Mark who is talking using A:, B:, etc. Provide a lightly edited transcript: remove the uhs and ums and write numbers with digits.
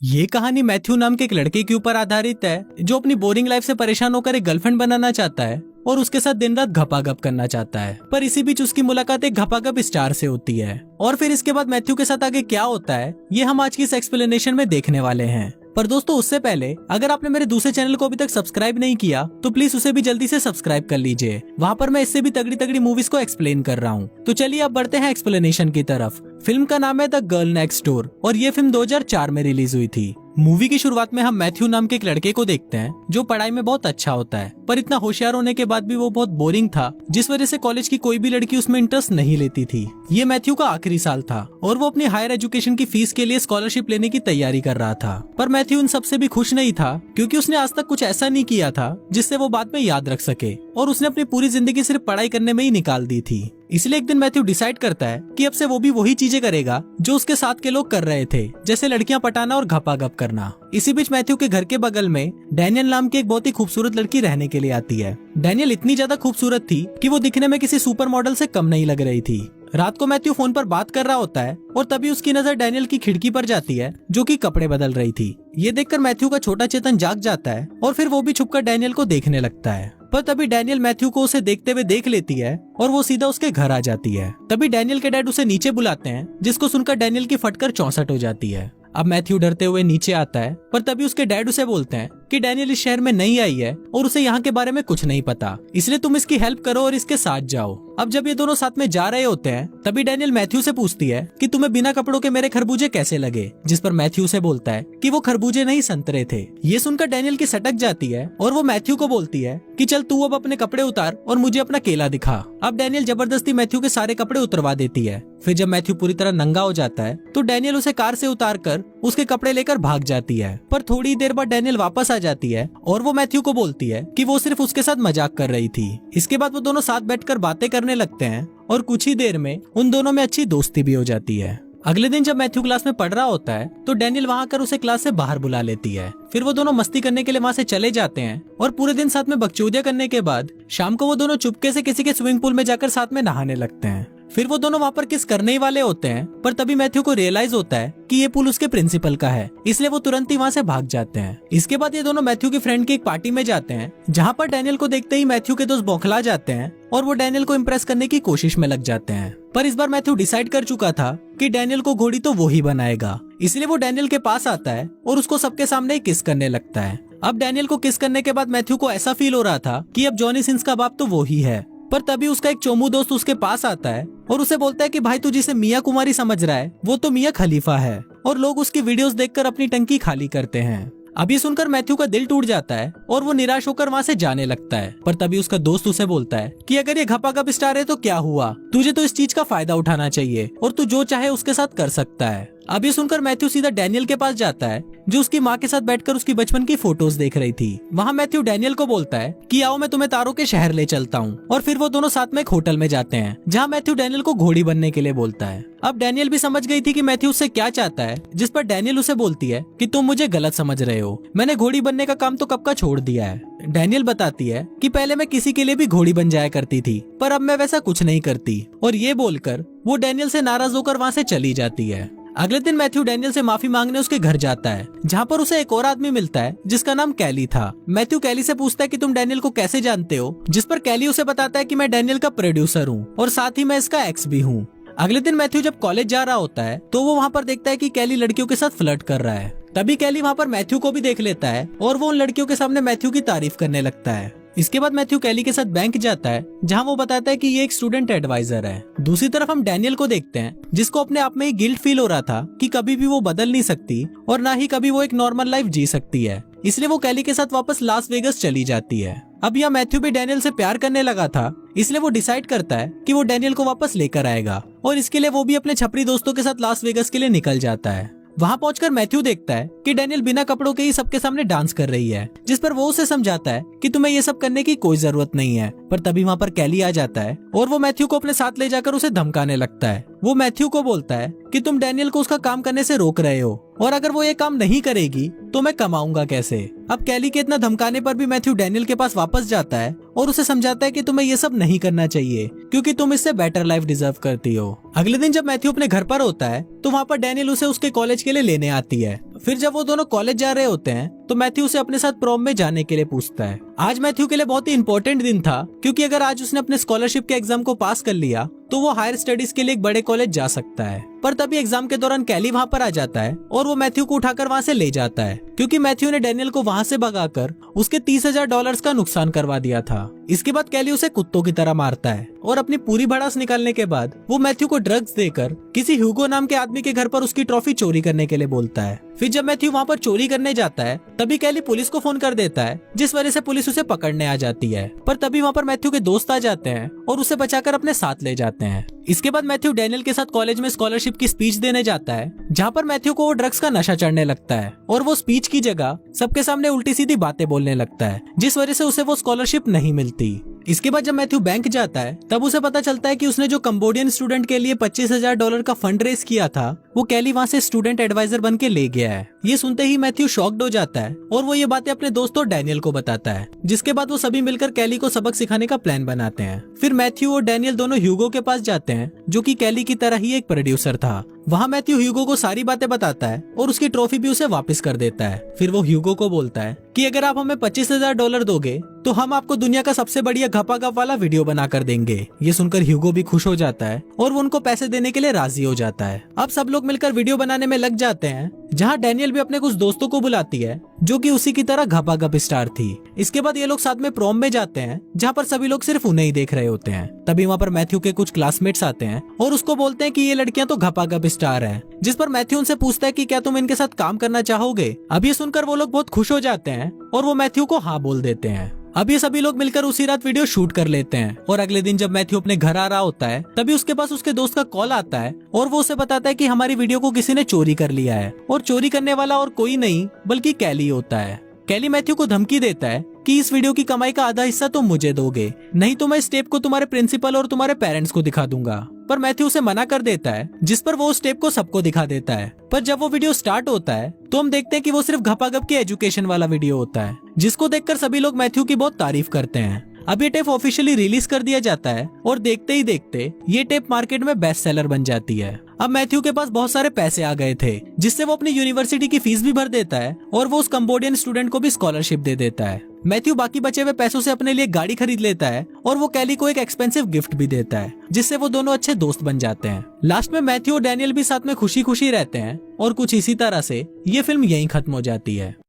A: ये कहानी मैथ्यू नाम के एक लड़के के ऊपर आधारित है जो अपनी बोरिंग लाइफ से परेशान होकर एक गर्लफ्रेंड बनाना चाहता है और उसके साथ दिन रात घपाघप करना चाहता है। पर इसी बीच उसकी मुलाकात एक घपाघप स्टार से होती है और फिर इसके बाद मैथ्यू के साथ आगे क्या होता है ये हम आज की इस एक्सप्लेनेशन में देखने वाले हैं। पर दोस्तों उससे पहले अगर आपने मेरे दूसरे चैनल को अभी तक सब्सक्राइब नहीं किया तो प्लीज उसे भी जल्दी से सब्सक्राइब कर लीजिए। वहाँ पर मैं इससे भी तगड़ी तगड़ी मूवीज को एक्सप्लेन कर रहा हूँ। तो चलिए अब बढ़ते हैं एक्सप्लेनेशन की तरफ। फिल्म का नाम है द गर्ल नेक्स्ट डोर और ये फिल्म 2004 में रिलीज हुई थी। मूवी की शुरुआत में हम मैथ्यू नाम के एक लड़के को देखते हैं जो पढ़ाई में बहुत अच्छा होता है, पर इतना होशियार होने के बाद भी वो बहुत बोरिंग था, जिस वजह से कॉलेज की कोई भी लड़की उसमें इंटरेस्ट नहीं लेती थी। ये मैथ्यू का आखिरी साल था और वो अपनी हायर एजुकेशन की फीस के लिए स्कॉलरशिप लेने की तैयारी कर रहा था। पर मैथ्यू इन सबसे भी खुश नहीं था क्योंकि उसने आज तक कुछ ऐसा नहीं किया था जिससे वो बाद में याद रख सके और उसने अपनी पूरी जिंदगी सिर्फ पढ़ाई करने में ही निकाल दी थी। इसलिए एक दिन मैथ्यू डिसाइड करता है कि अब से वो भी वही चीजें करेगा जो उसके साथ के लोग कर रहे थे, जैसे लड़कियां पटाना और घपाघप करना। इसी बीच मैथ्यू के घर के बगल में डैनियल नाम की एक बहुत ही खूबसूरत लड़की रहने के लिए आती है। डैनियल इतनी ज्यादा खूबसूरत थी कि वो दिखने में किसी सुपर मॉडल से कम नहीं लग रही थी। रात को मैथ्यू फोन पर बात कर रहा होता है और तभी उसकी नजर डैनियल की खिड़की पर जाती है जो कि कपड़े बदल रही थी। ये देखकर मैथ्यू का छोटा चेतन जाग जाता है और फिर वो भी छुपकर डैनियल को देखने लगता है। पर तभी डैनियल मैथ्यू को उसे देखते हुए देख लेती है और वो सीधा उसके घर आ जाती है। तभी डैनियल के डैड उसे नीचे बुलाते हैं, जिसको सुनकर डैनियल की फटकर 64 हो जाती है। अब मैथ्यू डरते हुए नीचे आता है, पर तभी उसके डैड उसे बोलते हैं कि डैनियल इस शहर में नई आई है और उसे यहाँ के बारे में कुछ नहीं पता, इसलिए तुम इसकी हेल्प करो और इसके साथ जाओ। अब जब ये दोनों साथ में जा रहे होते हैं तभी डैनियल मैथ्यू से पूछती है कि तुम्हें बिना कपड़ों के मेरे खरबूजे कैसे लगे, जिस पर मैथ्यू से बोलता है कि वो खरबूजे नहीं संतरे थे। ये सुनकर डैनियल की सटक जाती है और वो मैथ्यू को बोलती है कि चल तू अब अपने कपड़े उतार और मुझे अपना केला दिखा। अब डैनियल जबरदस्ती मैथ्यू के सारे कपड़े उतरवा देती है। फिर जब मैथ्यू पूरी तरह नंगा हो जाता है तो डैनियल उसे कार से उतार कर उसके कपड़े लेकर भाग जाती है। पर थोड़ी देर बाद डैनियल वापस आ जाती है और वो मैथ्यू को बोलती है कि वो सिर्फ उसके साथ मजाक कर रही थी। इसके बाद वो दोनों साथ बैठकर बातें करने लगते हैं और कुछ ही देर में उन दोनों में अच्छी दोस्ती भी हो जाती है। अगले दिन जब मैथ्यू क्लास में पढ़ रहा होता है तो डैनियल वहाँ कर उसे क्लास से बाहर बुला लेती है। फिर वो दोनों मस्ती करने के लिए वहाँ से चले जाते हैं और पूरे दिन साथ में बकचोदिया करने के बाद शाम को वो दोनों चुपके से किसी के स्विमिंग पूल में जाकर साथ में नहाने लगते हैं। फिर वो दोनों वहाँ पर किस करने ही वाले होते हैं, पर तभी मैथ्यू को रियलाइज होता है कि ये पूल उसके प्रिंसिपल का है, इसलिए वो तुरंत ही वहाँ से भाग जाते हैं। इसके बाद ये दोनों मैथ्यू के फ्रेंड की एक पार्टी में जाते हैं, जहाँ पर डैनियल को देखते ही मैथ्यू के दोस्त बौखला जाते हैं और वो डैनियल को इम्प्रेस करने की कोशिश में लग जाते हैं। पर इस बार मैथ्यू डिसाइड कर चुका था कि डैनियल को घोड़ी तो वो ही बनाएगा, इसलिए वो डैनियल के पास आता है और उसको सबके सामने किस करने लगता है। अब डैनियल को किस करने के बाद मैथ्यू को ऐसा फील हो रहा था कि अब जॉनी सिंस का बाप तो वो ही है। पर तभी उसका एक चोमू दोस्त उसके पास आता है और उसे बोलता है कि भाई तू जिसे मियां कुमारी समझ रहा है वो तो मियां खलीफा है और लोग उसकी वीडियोस देखकर अपनी टंकी खाली करते हैं। अब ये सुनकर मैथ्यू का दिल टूट जाता है और वो निराश होकर वहाँ से जाने लगता है। पर तभी उसका दोस्त उसे बोलता है कि अगर ये घपाघप स्टार है तो क्या हुआ, तुझे तो इस चीज का फायदा उठाना चाहिए और तू जो चाहे उसके साथ कर सकता है। अब ये सुनकर मैथ्यू सीधा डैनियल के पास जाता है जो उसकी माँ के साथ बैठकर उसकी बचपन की फोटोज देख रही थी। वहाँ मैथ्यू डैनियल को बोलता है कि आओ मैं तुम्हें तारों के शहर ले चलता हूँ, और फिर वो दोनों साथ में एक होटल में जाते हैं जहाँ मैथ्यू डैनियल को घोड़ी बनने के लिए बोलता है। अब डैनियल भी समझ गई थी कि मैथ्यू उससे क्या चाहता है, जिस पर डैनियल उसे बोलती है कि तुम मुझे गलत समझ रहे हो, मैंने घोड़ी बनने का काम तो कब का छोड़ दिया है। डैनियल बताती है कि पहले मैं किसी के लिए भी घोड़ी बन जाया करती थी, पर अब मैं वैसा कुछ नहीं करती, और ये बोलकर वो डैनियल से नाराज होकर वहाँ से चली जाती है। अगले दिन मैथ्यू डैनियल से माफी मांगने उसके घर जाता है, जहाँ पर उसे एक और आदमी मिलता है जिसका नाम कैली था। मैथ्यू कैली से पूछता है कि तुम डैनियल को कैसे जानते हो, जिस पर कैली उसे बताता है कि मैं डैनियल का प्रोड्यूसर हूँ और साथ ही मैं इसका एक्स भी हूँ। अगले दिन मैथ्यू जब कॉलेज जा रहा होता है तो वो वहाँ पर देखता है कि कैली लड़कियों के साथ फ्लर्ट कर रहा है। तभी कैली वहाँ पर मैथ्यू को भी देख लेता है और वो उन लड़कियों के सामने मैथ्यू की तारीफ करने लगता है। इसके बाद मैथ्यू कैली के साथ बैंक जाता है, जहां वो बताता है कि ये एक स्टूडेंट एडवाइजर है। दूसरी तरफ हम डैनियल को देखते हैं, जिसको अपने आप में ही गिल्ट फील हो रहा था कि कभी भी वो बदल नहीं सकती और ना ही कभी वो एक नॉर्मल लाइफ जी सकती है, इसलिए वो कैली के साथ वापस लास वेगस चली जाती है। अब यहाँ मैथ्यू भी डैनियल से प्यार करने लगा था, इसलिए वो डिसाइड करता है कि वो डैनियल को वापस लेकर आएगा और इसके लिए वो भी अपने छपरी दोस्तों के साथ लास वेगस के लिए निकल जाता है। वहाँ पहुंचकर मैथ्यू देखता है कि डैनियल बिना कपड़ों के ही सबके सामने डांस कर रही है, जिस पर वो उसे समझाता है कि तुम्हें ये सब करने की कोई जरूरत नहीं है। पर तभी वहाँ पर कैली आ जाता है और वो मैथ्यू को अपने साथ ले जाकर उसे धमकाने लगता है। वो मैथ्यू को बोलता है कि तुम डैनियल को उसका काम करने से रोक रहे हो और अगर वो ये काम नहीं करेगी तो मैं कमाऊंगा कैसे। अब कैली के इतना धमकाने पर भी मैथ्यू डैनियल के पास वापस जाता है और उसे समझाता है कि तुम्हें ये सब नहीं करना चाहिए क्योंकि तुम इससे बेटर लाइफ डिजर्व करती हो। अगले दिन जब मैथ्यू अपने घर पर होता है तो वहाँ पर डैनियल उसे उसके कॉलेज के लिए लेने आती है। फिर जब वो दोनों कॉलेज जा रहे होते हैं तो मैथ्यू उसे अपने साथ प्रॉम में जाने के लिए पूछता है। आज मैथ्यू के लिए बहुत ही इंपॉर्टेंट दिन था, क्योंकि अगर आज उसने अपने स्कॉलरशिप के एग्जाम को पास कर लिया तो वो हायर स्टडीज के लिए एक बड़े कॉलेज जा सकता है। पर तभी एग्जाम के दौरान कैली वहाँ पर आ जाता है और वो मैथ्यू को उठाकर वहाँ से ले जाता है, क्योंकि मैथ्यू ने डैनियल को वहाँ से भगाकर उसके $30,000 का नुकसान करवा दिया था। इसके बाद कैली उसे कुत्तों की तरह मारता है और अपनी पूरी भड़ास निकालने के बाद वो मैथ्यू को ड्रग्स देकर किसी ह्यूगो नाम के आदमी के घर पर उसकी ट्रॉफी चोरी करने के लिए बोलता है। फिर जब मैथ्यू वहाँ पर चोरी करने जाता है तभी कैली पुलिस को फोन कर देता है, जिस वजह से पुलिस उसे पकड़ने आ जाती है। पर तभी वहाँ पर मैथ्यू के दोस्त आ जाते हैं और उसे बचाकर अपने साथ ले जाते हैं। इसके बाद मैथ्यू डैनियल के साथ कॉलेज में स्कॉलरशिप की स्पीच देने जाता है, जहाँ पर मैथ्यू को वो ड्रग्स का नशा चढ़ने लगता है और वो स्पीच की जगह सबके सामने उल्टी सीधी बातें बोलने लगता है, जिस वजह से उसे वो स्कॉलरशिप नहीं मिलती। इसके बाद जब मैथ्यू बैंक जाता है तब उसे पता चलता है कि उसने जो कंबोडियन स्टूडेंट के लिए $25,000 का फंड रेज किया था वो कैली वहाँ से स्टूडेंट एडवाइजर बन के ले गया है। ये सुनते ही मैथ्यू शॉक्ड हो जाता है और वो ये बातें अपने दोस्तों डैनियल को बताता है, जिसके बाद वो सभी मिलकर कैली को सबक सिखाने का प्लान बनाते हैं। फिर मैथ्यू और डैनियल दोनों ह्यूगो के पास जाते हैं, जो कि कैली की तरह ही एक प्रोड्यूसर था। वहाँ मैथ्यू ह्यूगो को सारी बातें बताता है और उसकी ट्रॉफी भी उसे वापस कर देता है। फिर वो ह्यूगो को बोलता है कि अगर आप हमें $25,000 दोगे तो हम आपको दुनिया का सबसे बढ़िया घपाघप वाला वीडियो बनाकर देंगे। ये सुनकर ह्यूगो भी खुश हो जाता है और वो उनको पैसे देने के लिए राजी हो जाता है। अब सब लोग मिलकर वीडियो बनाने में लग जाते हैं, जहाँ डैनियल भी अपने कुछ दोस्तों को बुलाती है जो कि उसी की तरह घपाघप स्टार थी। इसके बाद ये लोग साथ में प्रॉम में जाते हैं, जहाँ पर सभी लोग सिर्फ उन्हें ही देख रहे होते हैं। तभी वहाँ पर मैथ्यू के कुछ क्लासमेट्स आते हैं और उसको बोलते हैं कि ये लड़कियां तो घपाघप स्टार हैं, जिस पर मैथ्यू उनसे पूछता है कि क्या तुम इनके साथ काम करना चाहोगे। अब ये सुनकर वो लोग बहुत खुश हो जाते हैं और वो मैथ्यू को हाँ बोल देते हैं। अब ये सभी लोग मिलकर उसी रात वीडियो शूट कर लेते हैं और अगले दिन जब मैथ्यू अपने घर आ रहा होता है तभी उसके पास उसके दोस्त का कॉल आता है और वो उसे बताता है कि हमारी वीडियो को किसी ने चोरी कर लिया है और चोरी करने वाला और कोई नहीं बल्कि कैली होता है। कैली मैथ्यू को धमकी देता है कि इस वीडियो की कमाई का आधा हिस्सा तुम मुझे दोगे, नहीं तो मैं इस टेप को तुम्हारे प्रिंसिपल और तुम्हारे पेरेंट्स को दिखा दूंगा। पर मैथ्यू उसे मना कर देता है, जिस पर वो उस टेप को सबको दिखा देता है। पर जब वो वीडियो स्टार्ट होता है तो हम देखते हैं कि वो सिर्फ घपाघप की एजुकेशन वाला वीडियो होता है, जिसको देखकर सभी लोग मैथ्यू की बहुत तारीफ करते हैं। अब ये टेप ऑफिशियली रिलीज कर दिया जाता है और देखते ही देखते ये टेप मार्केट में बेस्ट सेलर बन जाती है। अब मैथ्यू के पास बहुत सारे पैसे आ गए थे, जिससे वो अपनी यूनिवर्सिटी की फीस भी भर देता है और वो उस कंबोडियन स्टूडेंट को भी स्कॉलरशिप दे देता है। मैथ्यू बाकी बचे हुए पैसों से अपने लिए गाड़ी खरीद लेता है और वो कैली को एक एक्सपेंसिव गिफ्ट भी देता है, जिससे वो दोनों अच्छे दोस्त बन जाते हैं। लास्ट में मैथ्यू और डैनियल भी साथ में खुशी खुशी रहते हैं और कुछ इसी तरह से ये फिल्म यहीं खत्म हो जाती है।